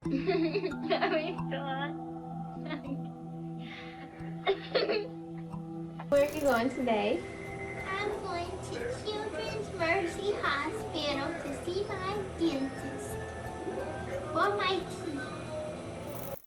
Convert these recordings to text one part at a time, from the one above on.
Where are you going today? I'm going to Children's Mercy Hospital to see my dentist for my teeth.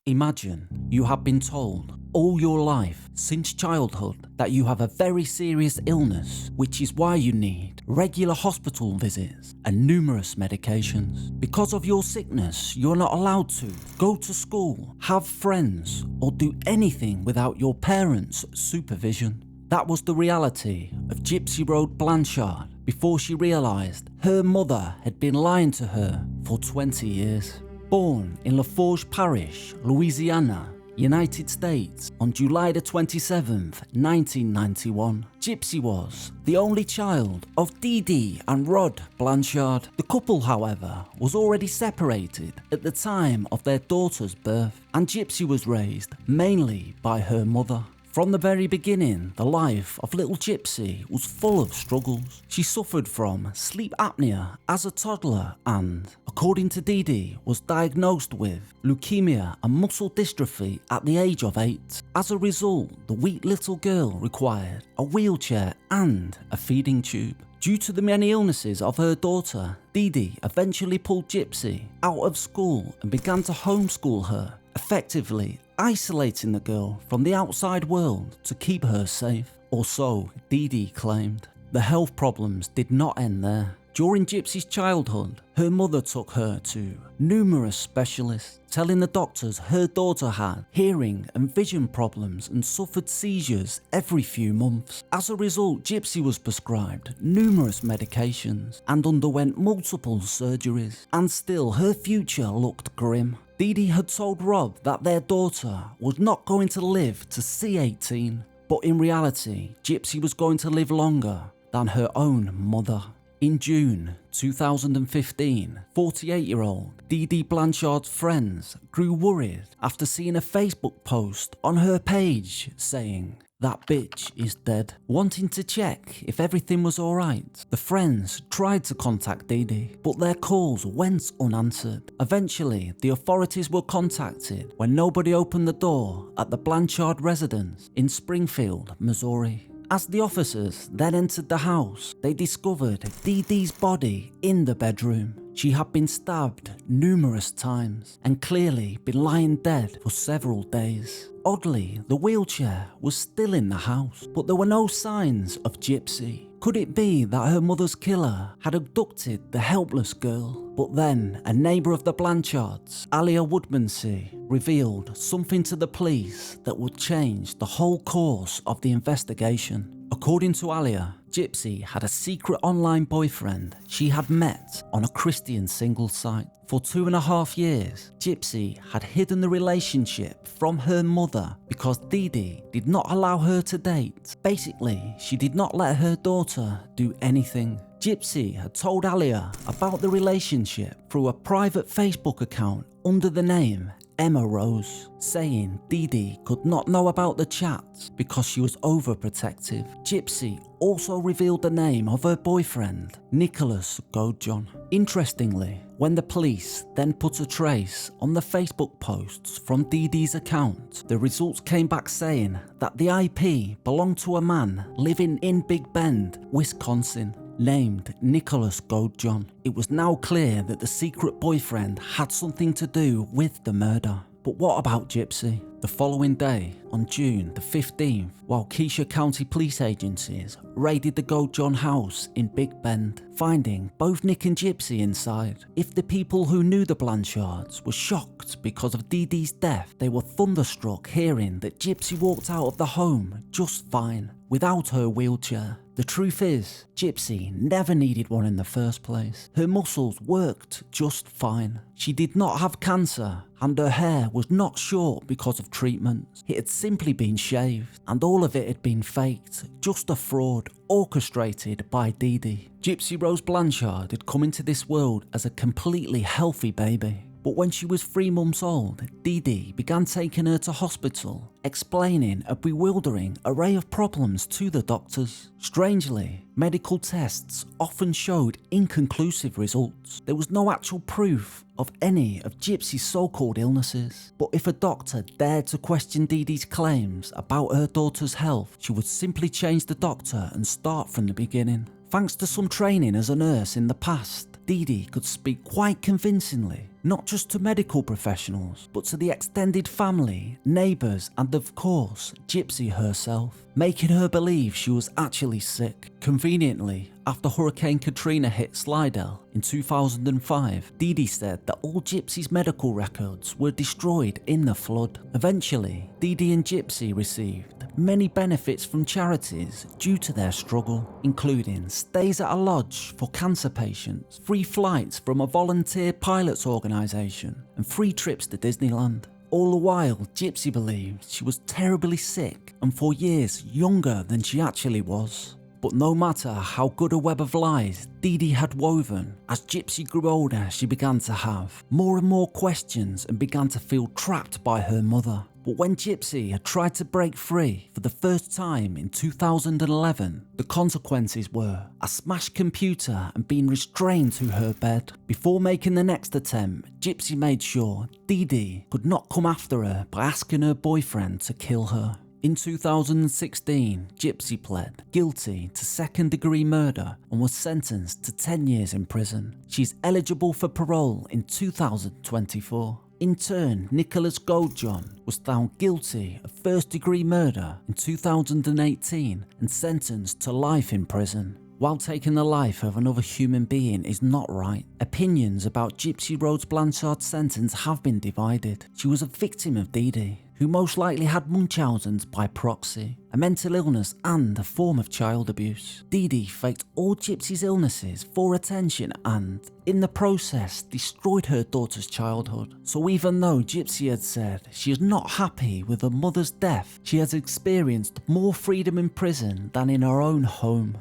Imagine you have been told all your life since childhood that you have a very serious illness, which is why you need regular hospital visits and numerous medications. Because of your sickness, you're not allowed to go to school, have friends, or do anything without your parents' supervision. That was the reality of Gypsy Rose Blanchard before she realised her mother had been lying to her for 20 years. Born in Laforge Parish, Louisiana, United States on July the 27th, 1991, Gypsy was the only child of Dee Dee and Rod Blanchard. The couple, however, was already separated at the time of their daughter's birth, and Gypsy was raised mainly by her mother. From the very beginning, the life of little Gypsy was full of struggles. She suffered from sleep apnea as a toddler and, according to Dee Dee, was diagnosed with leukemia and muscle dystrophy at the age of 8. As a result, the weak little girl required a wheelchair and a feeding tube. Due to the many illnesses of her daughter, Dee Dee eventually pulled Gypsy out of school and began to homeschool her, effectively isolating the girl from the outside world to keep her safe. Or so Dee Dee claimed. The health problems did not end there. During Gypsy's childhood, her mother took her to numerous specialists, telling the doctors her daughter had hearing and vision problems and suffered seizures every few months. As a result, Gypsy was prescribed numerous medications and underwent multiple surgeries, and still her future looked grim. Dee Dee had told Rob that their daughter was not going to live to see 18, but in reality, Gypsy was going to live longer than her own mother. In June 2015, 48-year-old Dee Dee Blanchard's friends grew worried after seeing a Facebook post on her page saying, "That bitch is dead." Wanting to check if everything was alright, the friends tried to contact Dee Dee, but their calls went unanswered. Eventually, the authorities were contacted when nobody opened the door at the Blanchard residence in Springfield, Missouri. As the officers then entered the house, they discovered Dee Dee's body in the bedroom. She had been stabbed numerous times and clearly been lying dead for several days. Oddly, the wheelchair was still in the house, but there were no signs of Gypsy. Could it be that her mother's killer had abducted the helpless girl? But then, a neighbour of the Blanchards, Alia Woodmansey, revealed something to the police that would change the whole course of the investigation. According to Alia, Gypsy had a secret online boyfriend she had met on a Christian singles site. For 2.5 years, Gypsy had hidden the relationship from her mother because Dee Dee did not allow her to date. Basically, she did not let her daughter do anything. Gypsy had told Alia about the relationship through a private Facebook account under the name Emma Rose, saying Dee Dee could not know about the chats because she was overprotective. Gypsy also revealed the name of her boyfriend, Nicholas Godejohn. Interestingly, when the police then put a trace on the Facebook posts from Dee Dee's account, the results came back saying that the IP belonged to a man living in Big Bend, Wisconsin, named Nicholas Godejohn. It was now clear that the secret boyfriend had something to do with the murder. But what about Gypsy? The following day, on June the 15th, while Keisha County police agencies raided the Godejohn house in Big Bend, finding both Nick and Gypsy inside. If the people who knew the Blanchards were shocked because of Dee Dee's death, they were thunderstruck hearing that Gypsy walked out of the home just fine, without her wheelchair. The truth is, Gypsy never needed one in the first place. Her muscles worked just fine. She did not have cancer, and her hair was not short because of treatments. It had simply been shaved, and all of it had been faked, just a fraud orchestrated by Dee Dee. Gypsy Rose Blanchard had come into this world as a completely healthy baby. But when she was 3 months old, Dee Dee began taking her to hospital, explaining a bewildering array of problems to the doctors. Strangely, medical tests often showed inconclusive results. There was no actual proof of any of Gypsy's so-called illnesses. But if a doctor dared to question Dee Dee's claims about her daughter's health, she would simply change the doctor and start from the beginning. Thanks to some training as a nurse in the past, Dee Dee could speak quite convincingly, not just to medical professionals, but to the extended family, neighbours and of course, Gypsy herself, making her believe she was actually sick. Conveniently, after Hurricane Katrina hit Slidell in 2005, Dee Dee said that all Gypsy's medical records were destroyed in the flood. Eventually, Dee Dee and Gypsy received many benefits from charities due to their struggle, including stays at a lodge for cancer patients, free flights from a volunteer pilots organisation, and free trips to Disneyland. All the while, Gypsy believed she was terribly sick and for years younger than she actually was. But no matter how good a web of lies Dee Dee had woven, as Gypsy grew older she began to have more and more questions and began to feel trapped by her mother. But when Gypsy had tried to break free for the first time in 2011, the consequences were a smashed computer and being restrained to her bed. Before making the next attempt, Gypsy made sure Dee Dee could not come after her by asking her boyfriend to kill her. In 2016, Gypsy pled guilty to second-degree murder and was sentenced to 10 years in prison. She's eligible for parole in 2024. In turn, Nicholas Godejohn was found guilty of first-degree murder in 2018 and sentenced to life in prison. While taking the life of another human being is not right, opinions about Gypsy Rose Blanchard's sentence have been divided. She was a victim of Dee Dee, who most likely had Munchausen's by proxy, a mental illness and a form of child abuse. Dee Dee faked all Gypsy's illnesses for attention and, in the process, destroyed her daughter's childhood. So even though Gypsy had said she is not happy with her mother's death, she has experienced more freedom in prison than in her own home.